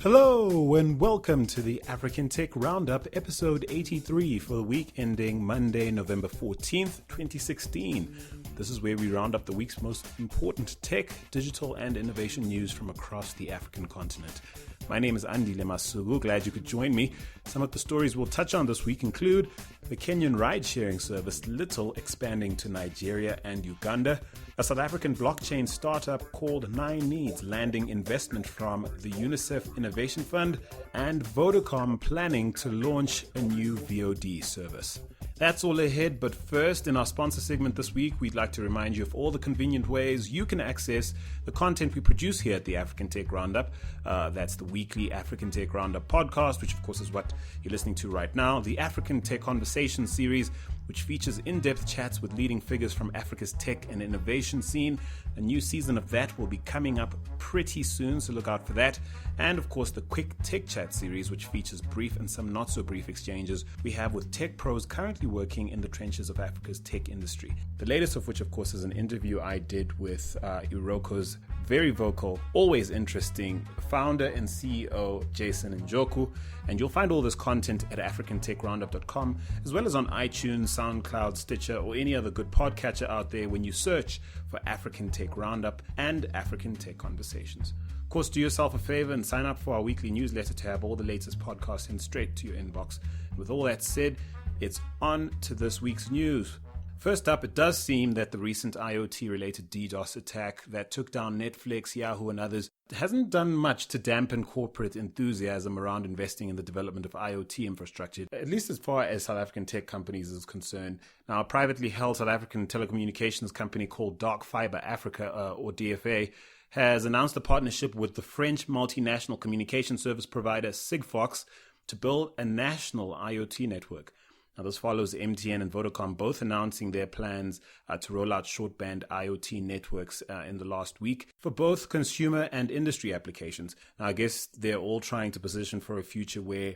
Hello and welcome to the African Tech Roundup, episode 83 for the week ending Monday, November 14th, 2016. This is where we round up the week's most important tech, digital and innovation news from across the African continent. My name is Andy Lemasugu. Glad you could join me. Some of the stories we'll touch on this week include the Kenyan ride-sharing service Little expanding to Nigeria and Uganda, a South African blockchain startup called Nine Needs landing investment from the UNICEF Innovation Fund, and Vodacom planning to launch a new VOD service. That's all ahead, but first, in our sponsor segment this week, we'd like to remind you of all the convenient ways you can access the content we produce here at the African Tech Roundup. That's the weekly African Tech Roundup podcast, which of course is what you're listening to right now, the African Tech Conversation series, which features in-depth chats with leading figures from Africa's tech and innovation scene. A new season of that will be coming up pretty soon, so look out for that. And of course, the Quick Tech Chat series, which features brief and some not-so-brief exchanges we have with tech pros currently working in the trenches of Africa's tech industry. The latest of which, of course, is an interview I did with Iroko's very vocal, always interesting founder and CEO, Jason Njoku. And you'll find all this content at africantechroundup.com, as well as on iTunes, SoundCloud, Stitcher, or any other good podcatcher out there when you search for African Tech Roundup and African Tech Conversations. Of course, do yourself a favor and sign up for our weekly newsletter to have all the latest podcasts in straight to your inbox. With all that said, it's on to this week's news. First up, it does seem that the recent IoT-related DDoS attack that took down Netflix, Yahoo, and others hasn't done much to dampen corporate enthusiasm around investing in the development of IoT infrastructure, at least as far as South African tech companies is concerned. Now, a privately held South African telecommunications company called Dark Fiber Africa, or DFA, has announced a partnership with the French multinational communication service provider Sigfox to build a national IoT network. Now, this follows MTN and Vodacom both announcing their plans to roll out short-band IoT networks in the last week for both consumer and industry applications. Now, I guess they're all trying to position for a future where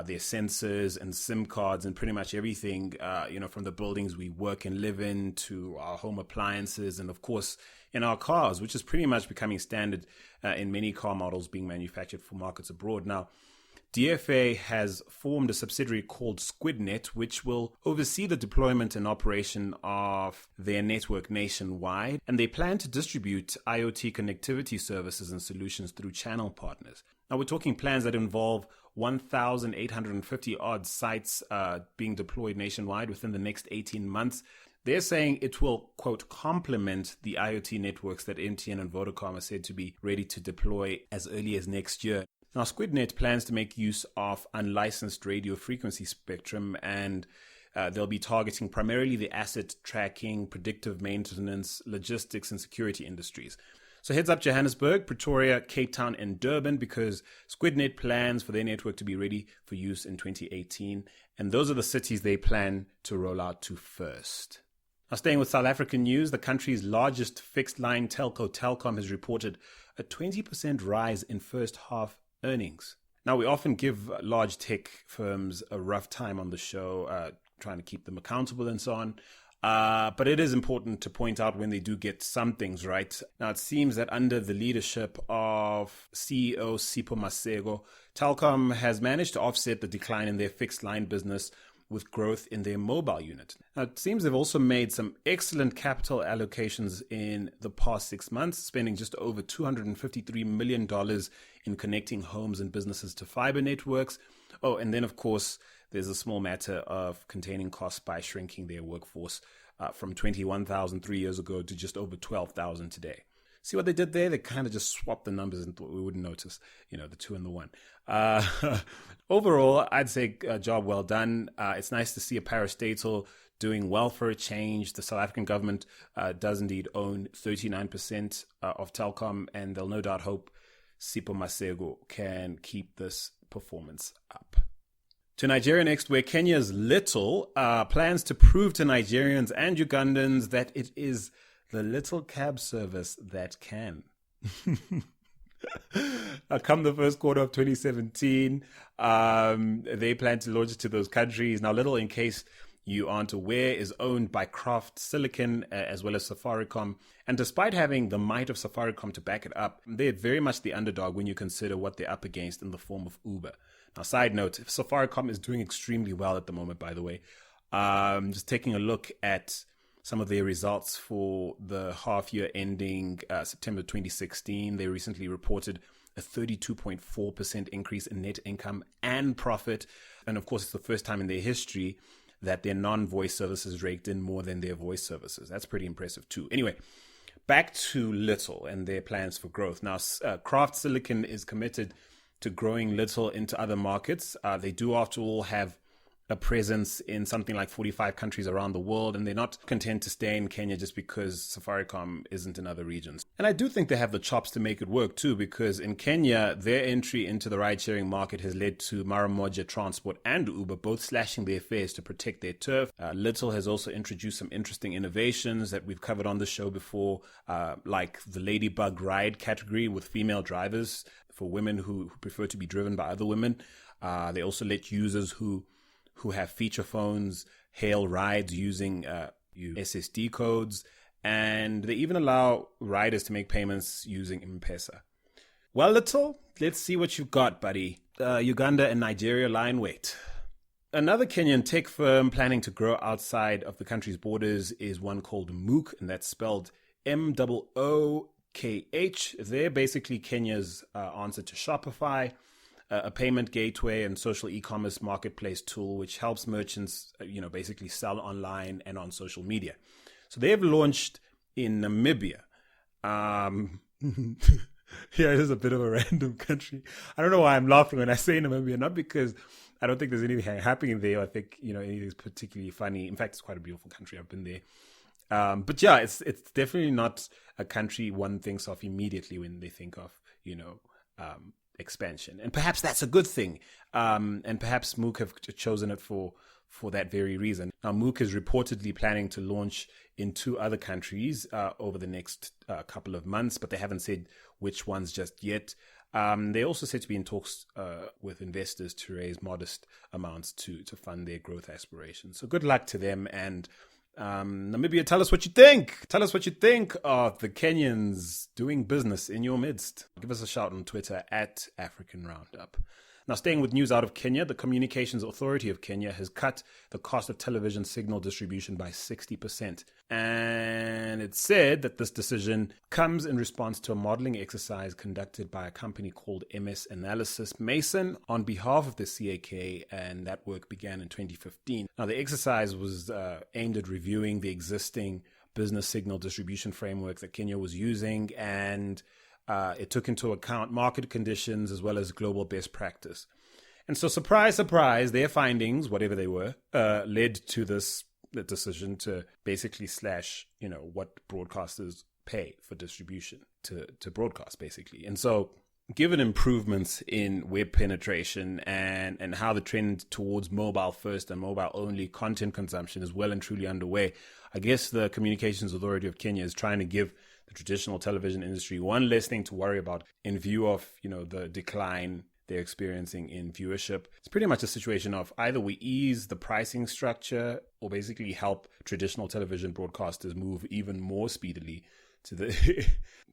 their sensors and SIM cards and pretty much everything, from the buildings we work and live in to our home appliances and, of course, in our cars, which is pretty much becoming standard in many car models being manufactured for markets abroad. Now, DFA has formed a subsidiary called SquidNet, which will oversee the deployment and operation of their network nationwide, and they plan to distribute IoT connectivity services and solutions through channel partners. Now, we're talking plans that involve 1,850 odd sites being deployed nationwide within the next 18 months. They're saying it will, quote, complement the IoT networks that MTN and Vodacom are said to be ready to deploy as early as next year. Now, SquidNet plans to make use of unlicensed radio frequency spectrum, and they'll be targeting primarily the asset tracking, predictive maintenance, logistics, and security industries. So heads up Johannesburg, Pretoria, Cape Town, and Durban, because SquidNet plans for their network to be ready for use in 2018, and those are the cities they plan to roll out to first. Now, staying with South African news, the country's largest fixed-line telco, Telkom, has reported a 20% rise in first half earnings. Now, we often give large tech firms a rough time on the show, trying to keep them accountable and so on. But it is important to point out when they do get some things right. Now, it seems that under the leadership of CEO Sipho Masego, Telkom has managed to offset the decline in their fixed line business with growth in their mobile unit. Now, it seems they've also made some excellent capital allocations in the past 6 months, spending just over $253 million in connecting homes and businesses to fiber networks. Oh, and then, of course, there's a small matter of containing costs by shrinking their workforce from 21,000 3 years ago to just over 12,000 today. See what they did there? They kind of just swapped the numbers and thought we wouldn't notice, the 2 and the 1. Overall, I'd say a job well done. It's nice to see a parastatal doing well for a change. The South African government does indeed own 39% of Telkom, and they'll no doubt hope Sipho Masego can keep this performance up. To Nigeria next, where Kenya's Little plans to prove to Nigerians and Ugandans that it is the little cab service that can. Come the first quarter of 2017, they plan to launch it to those countries. Now, Little, in case you aren't aware, is owned by Kraft Silicon as well as Safaricom. And despite having the might of Safaricom to back it up, they're very much the underdog when you consider what they're up against in the form of Uber. Now, side note, Safaricom is doing extremely well at the moment, by the way. Just taking a look at some of their results for the half year ending September 2016, they recently reported a 32.4% increase in net income and profit. And of course, it's the first time in their history that their non-voice services raked in more than their voice services. That's pretty impressive too. Anyway, back to Little and their plans for growth. Now, Kraft Silicon is committed to growing Little into other markets. They do, after all, have a presence in something like 45 countries around the world, and they're not content to stay in Kenya just because Safaricom isn't in other regions. And I do think they have the chops to make it work too, because in Kenya, their entry into the ride-sharing market has led to Maramoja Transport and Uber both slashing their fares to protect their turf. Little has also introduced some interesting innovations that we've covered on the show before, like the Ladybug Ride category with female drivers for women who prefer to be driven by other women. They also let users who have feature phones hail rides using SSD codes, and they even allow riders to make payments using M-Pesa. Well, Little, let's see what you've got, buddy. Uganda and Nigeria lie in wait. Another Kenyan tech firm planning to grow outside of the country's borders is one called Mook, and that's spelled M-O-O-K-H. They're basically Kenya's answer to Shopify, a payment gateway and social e-commerce marketplace tool which helps merchants, basically sell online and on social media. So they have launched in Namibia. Yeah, it is a bit of a random country. I don't know why I'm laughing when I say Namibia, not because I don't think there's anything happening there. I think, anything's particularly funny. In fact, it's quite a beautiful country. I've been there. But yeah, it's definitely not a country one thinks of immediately when they think of, expansion. And perhaps that's a good thing. And perhaps Mook have chosen it for that very reason. Now, Mook is reportedly planning to launch in 2 other countries over the next couple of months, but they haven't said which ones just yet. They also said to be in talks with investors to raise modest amounts to fund their growth aspirations. So good luck to them. And Namibia, tell us what you think. Tell us what you think of the Kenyans doing business in your midst. Give us a shout on Twitter at African Roundup. Now, staying with news out of Kenya, the Communications Authority of Kenya has cut the cost of television signal distribution by 60%. And it said that this decision comes in response to a modeling exercise conducted by a company called MS Analysis Mason on behalf of the CAK, and that work began in 2015. Now, the exercise was aimed at reviewing the existing business signal distribution framework that Kenya was using, and it took into account market conditions as well as global best practice. And so, surprise, surprise, their findings, whatever they were, led to this decision to basically slash, what broadcasters pay for distribution to broadcast, basically. And so, given improvements in web penetration and how the trend towards mobile first and mobile only content consumption is well and truly underway, I guess the Communications Authority of Kenya is trying to give the traditional television industry one less thing to worry about in view of, the decline they're experiencing in viewership. It's pretty much a situation of either we ease the pricing structure or basically help traditional television broadcasters move even more speedily to the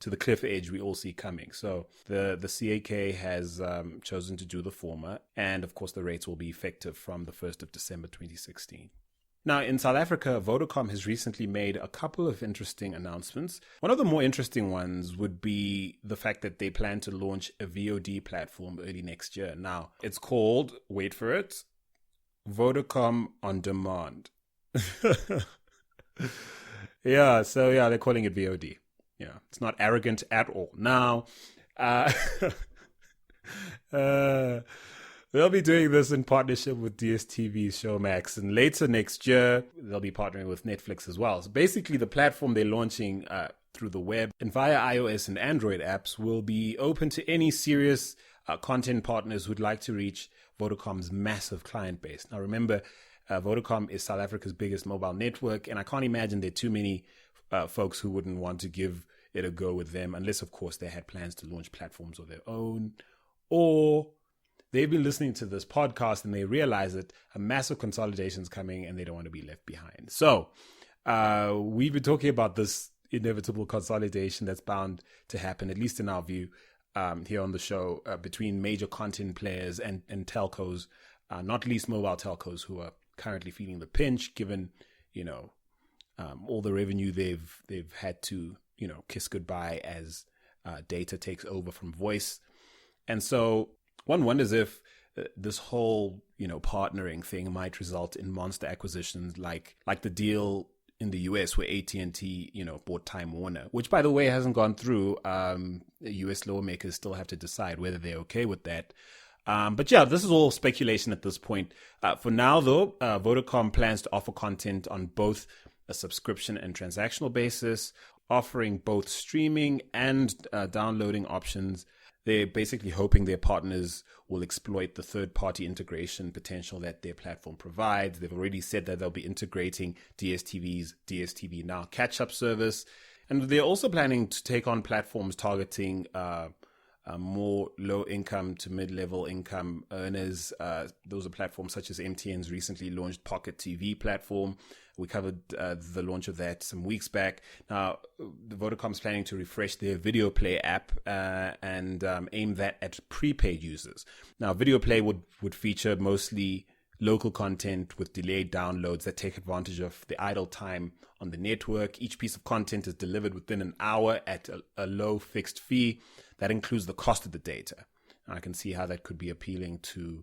to the cliff edge we all see coming. So the CAK has chosen to do the former, and of course the rates will be effective from the 1st of December 2016. Now, in South Africa, Vodacom has recently made a couple of interesting announcements. One of the more interesting ones would be the fact that they plan to launch a VOD platform early next year. Now, it's called, wait for it, Vodacom On Demand. Yeah, they're calling it VOD. Yeah, it's not arrogant at all. Now, they'll be doing this in partnership with DSTV's Showmax, and later next year, they'll be partnering with Netflix as well. So basically, the platform they're launching through the web and via iOS and Android apps will be open to any serious content partners who'd like to reach Vodacom's massive client base. Now, remember, Vodacom is South Africa's biggest mobile network, and I can't imagine there are too many folks who wouldn't want to give it a go with them, unless, of course, they had plans to launch platforms of their own, or they've been listening to this podcast and they realize that a massive consolidation is coming and they don't want to be left behind. So we've been talking about this inevitable consolidation that's bound to happen, at least in our view, here on the show, between major content players and telcos, not least mobile telcos, who are currently feeling the pinch, given all the revenue they've had to kiss goodbye as data takes over from voice. And so one wonders if this whole partnering thing might result in monster acquisitions like the deal in the US where AT&T bought Time Warner, which by the way hasn't gone through. US lawmakers still have to decide whether they're okay with that. But yeah, this is all speculation at this point. For now, though, Vodacom plans to offer content on both a subscription and transactional basis, offering both streaming and downloading options. They're basically hoping their partners will exploit the third-party integration potential that their platform provides. They've already said that they'll be integrating DSTV's DSTV Now catch-up service. And they're also planning to take on platforms targeting more low-income to mid-level income earners. Those are platforms such as MTN's recently launched Pocket TV platform. We covered the launch of that some weeks back. Now, the Vodacom's planning to refresh their Video Play app and aim that at prepaid users. Now, Video Play would feature mostly local content with delayed downloads that take advantage of the idle time on the network. Each piece of content is delivered within an hour at a low fixed fee. That includes the cost of the data. And I can see how that could be appealing to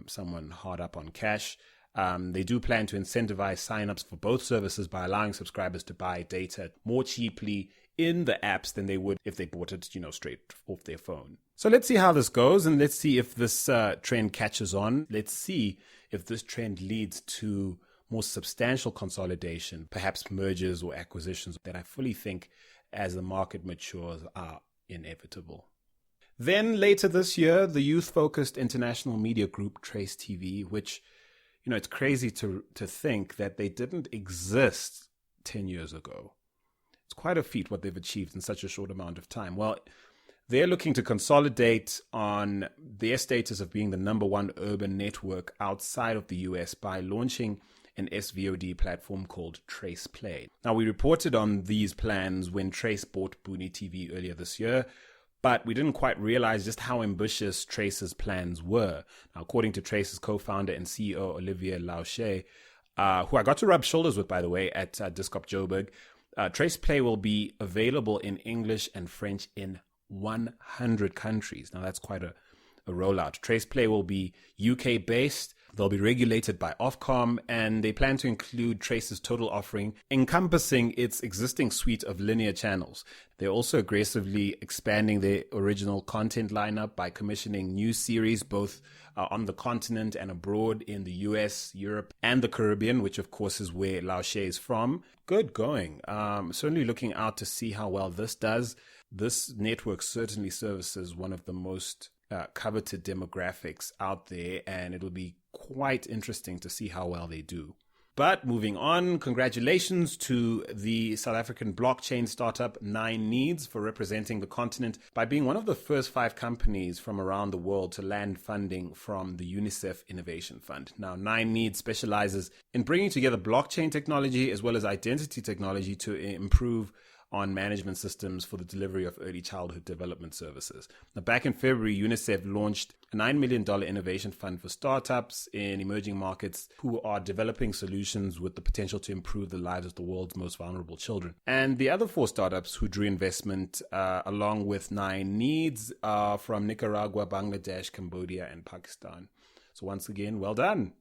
someone hard up on cash. They do plan to incentivize signups for both services by allowing subscribers to buy data more cheaply in the apps than they would if they bought it, straight off their phone. So let's see how this goes, and let's see if this trend catches on. Let's see if this trend leads to more substantial consolidation, perhaps mergers or acquisitions that I fully think, as the market matures, are inevitable. Then later this year, the youth-focused international media group Trace TV, which it's crazy to think that they didn't exist 10 years ago. It's quite a feat what they've achieved in such a short amount of time. Well, they're looking to consolidate on their status of being the number one urban network outside of the US by launching an SVOD platform called Trace Play. Now, we reported on these plans when Trace bought Booney TV earlier this year, but we didn't quite realize just how ambitious Trace's plans were. Now, according to Trace's co-founder and CEO, Olivier Lauchet, who I got to rub shoulders with, by the way, at Discop Joburg, Trace Play will be available in English and French in 100 countries. Now, that's quite a rollout. Trace Play will be UK-based. They'll be regulated by Ofcom, and they plan to include Trace's total offering, encompassing its existing suite of linear channels. They're also aggressively expanding their original content lineup by commissioning new series both on the continent and abroad in the US, Europe, and the Caribbean, which of course is where Lauchet is from. Good going. Certainly looking out to see how well this does. This network certainly services one of the most coveted demographics out there, and it'll be quite interesting to see how well they do. But moving on, congratulations to the South African blockchain startup 9Needs for representing the continent by being one of the first 5 companies from around the world to land funding from the UNICEF Innovation Fund. Now, 9Needs specializes in bringing together blockchain technology as well as identity technology to improve on management systems for the delivery of early childhood development services. Now, back in February, UNICEF launched a $9 million innovation fund for startups in emerging markets who are developing solutions with the potential to improve the lives of the world's most vulnerable children. And the other 4 startups who drew investment along with 9Needs are from Nicaragua, Bangladesh, Cambodia, and Pakistan. So once again, well done.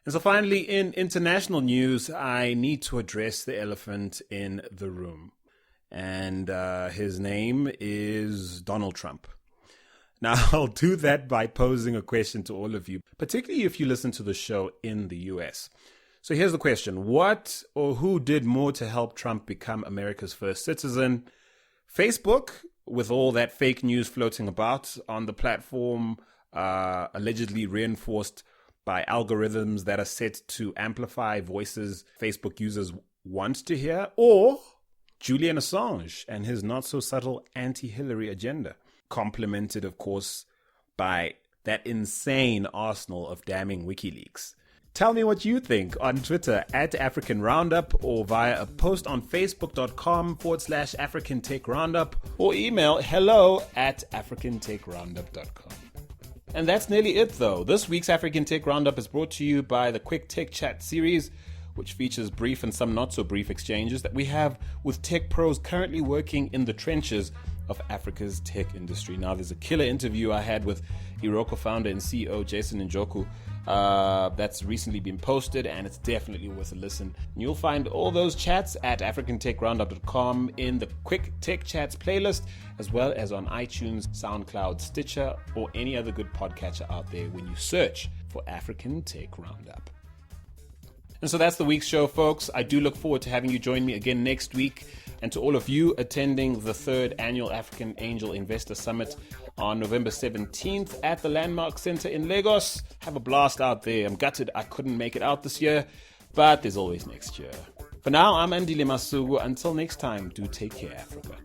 And so finally, in international news, I need to address the elephant in the room. And his name is Donald Trump. Now, I'll do that by posing a question to all of you, particularly if you listen to the show in the US. So here's the question. What or who did more to help Trump become America's first citizen? Facebook, with all that fake news floating about on the platform, allegedly reinforced by algorithms that are set to amplify voices Facebook users want to hear, or Julian Assange and his not-so-subtle anti-Hillary agenda, complemented, of course, by that insane arsenal of damning WikiLeaks. Tell me what you think on Twitter at African Roundup or via a post on facebook.com/African Tech Roundup or email hello@africantechroundup.com. And that's nearly it though. This week's African Tech Roundup is brought to you by the Quick Tech Chat series, which features brief and some not so brief exchanges that we have with tech pros currently working in the trenches of Africa's tech industry. Now, there's a killer interview I had with Iroko founder and CEO Jason Njoku that's recently been posted, and it's definitely worth a listen. And you'll find all those chats at africantechroundup.com in the Quick Tech Chats playlist, as well as on iTunes, SoundCloud, Stitcher, or any other good podcatcher out there when you search for African Tech Roundup. And so that's the week's show, folks. I do look forward to having you join me again next week. And to all of you attending the 3rd Annual African Angel Investor Summit on November 17th at the Landmark Center in Lagos, have a blast out there. I'm gutted I couldn't make it out this year, but there's always next year. For now, I'm Andile Masuku. Until next time, do take care, Africa.